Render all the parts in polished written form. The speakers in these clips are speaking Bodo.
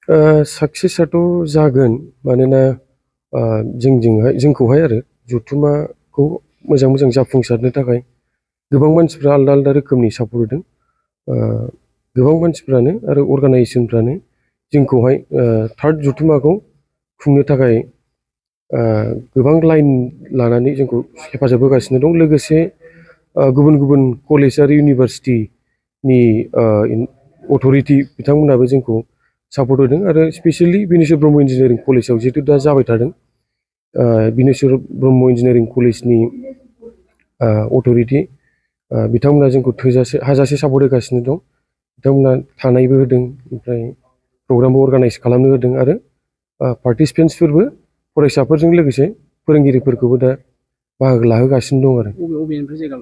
सक्सेसआथ' जागोन मानोना जोंखौहाय आरो जथुम्माखौ मोजां जाफुंसारनो थाखाय गोबां मानसिफ्रा आलदा आलदा रोखोमनि सापर्ट होदों। गोबां मानसिफ्रानो आरो अर्गानाइजेसनफ्रानो जोंखौहाय थार्ड जथुम्माखौ खुंनो थाखाय गोबां लाइन लानानै जोंखौ हेफाजाब होगासिनो दं। लोगोसे गुबुन गुबुन कलेज आरो इउनिभारसिटिनि अथ'रिटि बिथांमोनाबो जोंखौ सापर्ट होदों आरो स्पेसियेलि बिनेश्वर ब्रह्म इन्जिनियारिं कलेजाव जिहेतु दा जाबाय थादों बिनेश्वर ब्रह्म इन्जिनियारिं कलेजनि अथ'रिटि बिथांमोना जोंखौ हाजासे सापर्ट होगासिनो दं। बिथांमोना थानायबो होदों, ओमफ्राय प्रग्रामबो अर्गानाइज खालामनो होदों आरो पार्टिसिपेन्टसफोरबो फरायसाफोरजों लोगोसे फोरोंगिरिफोरखौबो दा बाहागो लाहोगासिनो दं आरो। बबेनिफ्राय जायगा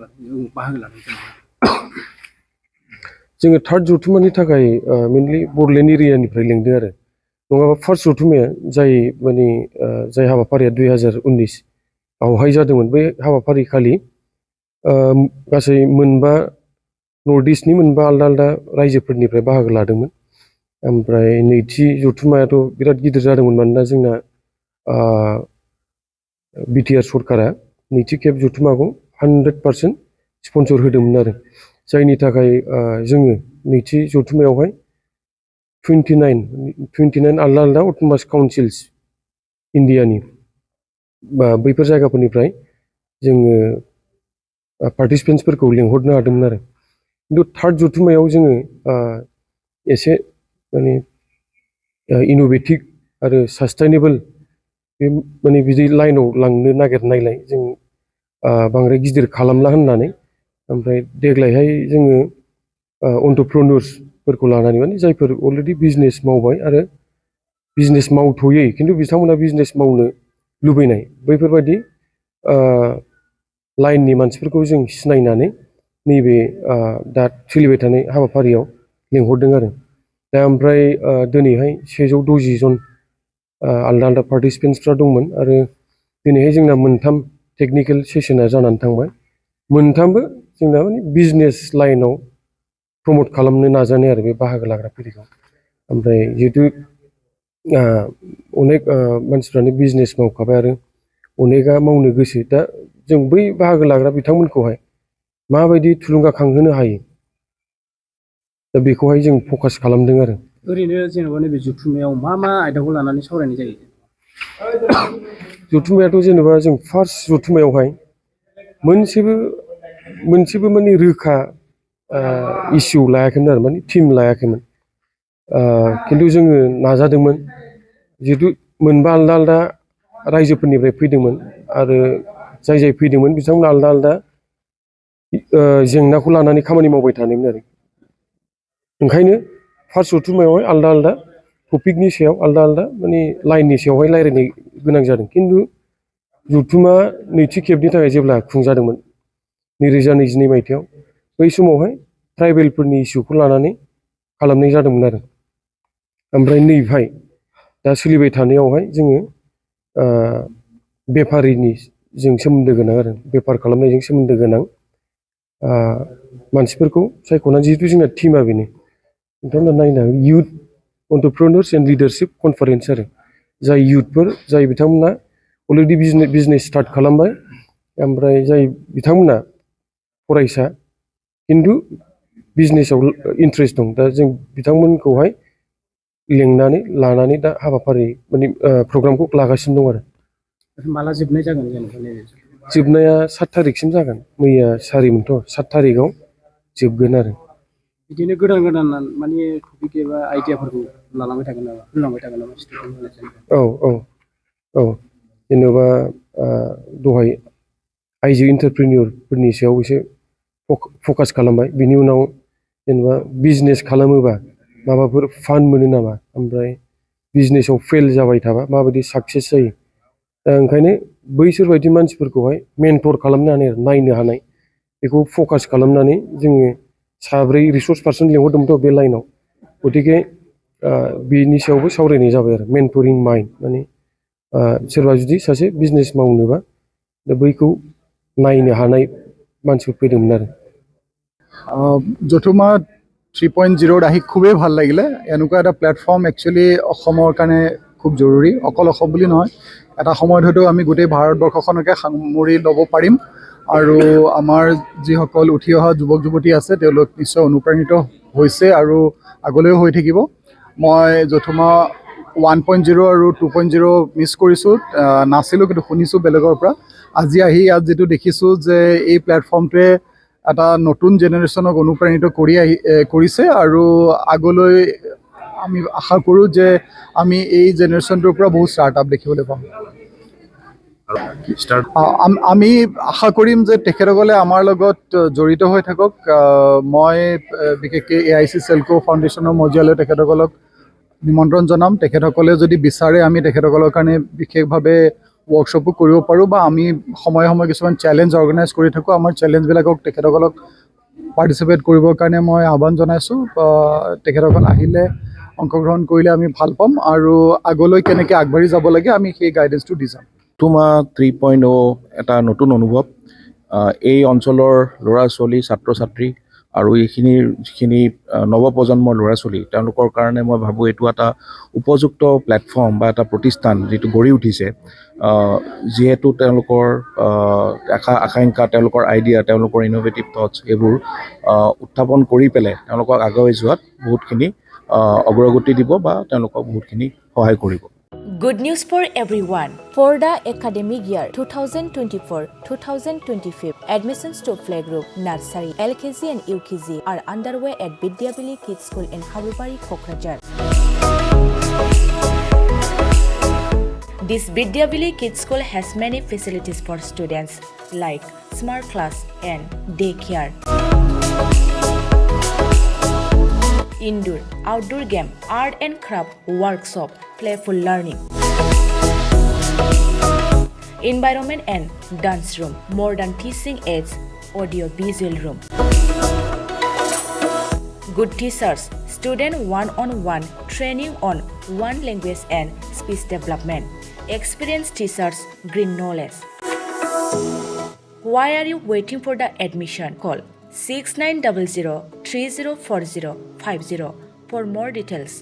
बाहागो लादों? जोङो थार्ड जथुम्मानि थाखाय मेनलि बड'लेण्ड एरियानिफ्राय लेंदों आरो, नङाबा फार्स्ट जथुम्माया जाय हाबाफारिया 2019 आवहाय जादोंमोन। बै हाबाफारिखालि गासै मोनबा नर्थ इस्टनि मोनबा आलदा आलदा रायजोफोरनिफ्राय बाहागो लादोंमोन। ओमफ्राय नैथि जथुम्मायाथ' बिराद गिदिर जादोंमोन मानोना जोंना बिटिआर सरकारा नैथि खेब जथुम्माखौ 100% स्पन्सर होदोंमोन आरो, जायनि थाखाय जोङो नैथि जथुम्मायावहाय 29 आलदा आलदा अट'नमास काउन्सिल्स इण्डियानि बैफोर जायगाफोरनिफ्राय जोङो पार्टिसिपेन्टसफोरखौ लिंहरनो हादोंमोन आरो। खिन्थु थार्ड जथुम्मायाव जोङो एसे इन'भेटिभ आरो सास्टेनेबल बे बिदि लाइनाव लांनो नागिरनायलाय जों बांद्राय गिदिर खालामला होननानै, ओमफ्राय देग्लायहाय जोङो एन्टारप्रेन्योर्सफोरखौ लानानै जायफोर अलरेडि बिजनेस मावबाय आरो बिजनेस मावथ'यै खिन्थु बिथांमोना बिजनेस मावनो लुबैनाय बैफोरबायदि लाइननि मानसिफोरखौ जों सिनायनानै नैबे दा सोलिबाय थानाय हाबाफारियाव लिंहरदों आरो। दा ओमफ्राय दिनैहाय 160 जन आलदा आलदा पार्टिसिपेन्टसफ्रा दंमोन आरो दिनैहाय जोंना 3 टेकनिकेल सेसना जानानै थांबाय। मोनथामबो जोंना बिजनेस लाइनाव प्रमट खालामनो नाजानाय आरो बे बाहागो लाग्रा फिरिखौ। ओमफ्राय जिहेतु अनेक मानसिफ्रानो बिजनेस मावखाबाय आरो अनेकआ मावनो गोसो, दा जों बै बाहागो लाग्रा बिथांमोनखौहाय माबायदि थुलुंगाखांहोनो हायो, दा बेखौहाय जों फकास खालामदों आरो। ओरैनो जेनेबा नैबे जथुम्मायाव मा आयदाखौ लानानै सावरायनाय जायो? जथुम्मायाथ' जेनेबा जों फार्स्ट जथुम्मायावहाय मोनसेबो रोखा इस्यु लायाखैमोन आरो थिम लायाखैमोन। खिन्थु जोङो नाजादोंमोन, जिहेतु मोनबा आलदा आलदा रायजोफोरनिफ्राय फैदोंमोन आरो जाय फैदोंमोन बिथांमोना आलदा आलदा जेंनाखौ लानानै खामानि मावबाय थानायमोन आरो। ओंखायनो फार्स्ट जथुम्मायावहाय आलदा आलदा टपिकनि सायाव आलदा आलदा लाइननि सायावहाय रायज्लायनो गोनां जादों। खिन्थु जथुम्मा नैथि खेबनि थाखाय जेब्ला खुंजादोंमोन 2022 मायथाइयाव, बै समावहाय ट्राइबेलफोरनि इस्युखौ लानानै खालामनाय जादोंमोन आरो। ओमफ्राय नैबेहाय दा सोलिबाय थानायावहाय जोङो बेफारिनि जों सोमोन्दो गोनां आरो बेफार खालामनायजों सोमोन्दो गोनां मानसिफोरखौ सायख'नानै, जिहेतु जोंना टिमा बेनो नोंथांमोना नायनो हागोन, इयुथ एन्टारप्रेन्योर्स एन्ड लिडारशिप कनफारेन्स आरो। जाय इयुथफोर जाय बिथांमोना अलरेडि बिजनेस स्टार्ट खालामबाय, ओमफ्राय जाय बिथांमोना फरायसा खिन्थु बिजनेसाव इन्ट्रेस्ट दं, दा जों बिथांमोनखौहाय लेंनानै लानानै दा हाबाफारि प्रग्रामखौ लागासिनो दं आरो। माला जोबनाय जागोन जेनेबा? जोबनाया 7 थारिखसिम जागोन। मैया 4मोनथ', 7 थारिखआव जोबगोन आरो। बिदिनो गोदान टपिक एबा आइडियाफोरखौ लालांबाय थागोन नामा, होलांबाय थागोन नामा स्टुडेन्टफोरनो? औ जेनेबा दहाय आइजो एन्टारप्रेन्योरफोरनि सायाव एसे फकास खालामबाय। बिनि उनाव जेनेबा बिजनेस खालामोबा माबाफोर फान्ड मोनो नामा, ओमफ्राय बिजनेसाव फेल जाबाय थाबा माबायदि साक्सेस जायो। दा ओंखायनो बैसोर बायदि मानसिफोरखौहाय मेन्टर खालामनो हानाय, नायनो हानाय, बेखौ फकास खालामनानै जोङो 4 रिसर्स पार्सन लिंहरदोंमोनथ' बे लाइनाव। गतिके बेनि सायावबो सावरायनाय जाबाय आरो मेन्टरिं माइन्ड, सोरबा जुदि सासे बिजनेस मावनोबा दा बैखौ नायनो हानाय मानसिफोर फैदोंमोन आरो। जथुम्मा 3.0 আহি খুবেই ভাল লাগিলে এনেকুৱা এটা প্লেটফৰ্ম একচুৱেলি অসমৰ কাৰণে খুব জৰুৰী অকল অসম বুলি নহয় এটা সময়ত হয়তো আমি গোটেই ভাৰতবৰ্ষখনকে সামৰি ল'ব পাৰিম আৰু আমাৰ যিসকল উঠি অহা যুৱক যুৱতী আছে তেওঁলোক নিশ্চয় অনুপ্ৰাণিত হৈছে আৰু আগলৈও হৈ থাকিব মই যথমা 1.0 আৰু 2.0 মিছ কৰিছোঁ নাছিলোঁ কিন্তু শুনিছোঁ বেলেগৰ পৰা আজি আহি ইয়াত যিটো দেখিছোঁ যে এই প্লেটফৰ্মটোৱে এটা নতুন জেনেৰেশ্যনক অনুপ্ৰাণিত কৰিছে আৰু আগলৈ আমি আশা কৰোঁ যে আমি এই জেনেৰেশ্যনটোৰ পৰা বহুত ষ্টাৰ্টআপ দেখিবলৈ পাম আমি আশা কৰিম যে তেখেতসকলে আমাৰ লগত জড়িত হৈ থাকক মই বিশেষকৈ AIC-SELCO ফাউণ্ডেশ্যনৰ মজিয়ালৈ তেখেতসকলক নিমন্ত্ৰণ জনাম তেখেতসকলে যদি বিচাৰে আমি তেখেতসকলৰ কাৰণে বিশেষভাৱে ৱৰ্কশ্বপো কৰিব পাৰোঁ বা আমি সময়ে সময়ে কিছুমান চেলেঞ্জ অৰ্গেনাইজ কৰি থাকোঁ আমাৰ চেলেঞ্জবিলাকক তেখেতসকলক পাৰ্টিচিপেট কৰিবৰ কাৰণে মই আহ্বান জনাইছোঁ তেখেতসকল আহিলে অংশগ্ৰহণ কৰিলে আমি ভাল পাম আৰু আগলৈ কেনেকৈ আগবাঢ়ি যাব লাগে আমি সেই গাইডেঞ্চটো দি যাম তোমাৰ 3.0 এটা নতুন অনুভৱ এই অঞ্চলৰ ল'ৰা ছোৱালী ছাত্ৰ ছাত্ৰী আৰু এইখিনিৰ যিখিনি নৱপ্ৰজন্মৰ ল'ৰা ছোৱালী তেওঁলোকৰ কাৰণে মই ভাবোঁ এইটো এটা উপযুক্ত প্লেটফৰ্ম বা এটা প্ৰতিষ্ঠান যিটো গঢ়ি উঠিছে যিহেতু তেওঁলোকৰ আকাংক্ষা তেওঁলোকৰ আইডিয়া তেওঁলোকৰ ইন'ভেটিভ থটছ এইবোৰ উত্থাপন কৰি পেলাই তেওঁলোকক আগুৱাই যোৱাত বহুতখিনি অগ্ৰগতি দিব বা তেওঁলোকক বহুতখিনি সহায় কৰিব Good news for everyone. For the academic year 2024-2025, admissions to playgroup, nursery, LKG and UKG are underway at Vidyavili Kids School in Habubari, Kokrajhar. This Vidyavili Kids School has many facilities for students like smart class and daycare. Indoor, outdoor game, art and craft workshop, playful learning, environment and dance room, modern teaching aids, audio visual room, good teachers, student one-on-one training on one language and speech development, experienced teachers, green knowledge. Why are you waiting for the admission? Call 6900 304050 for more details.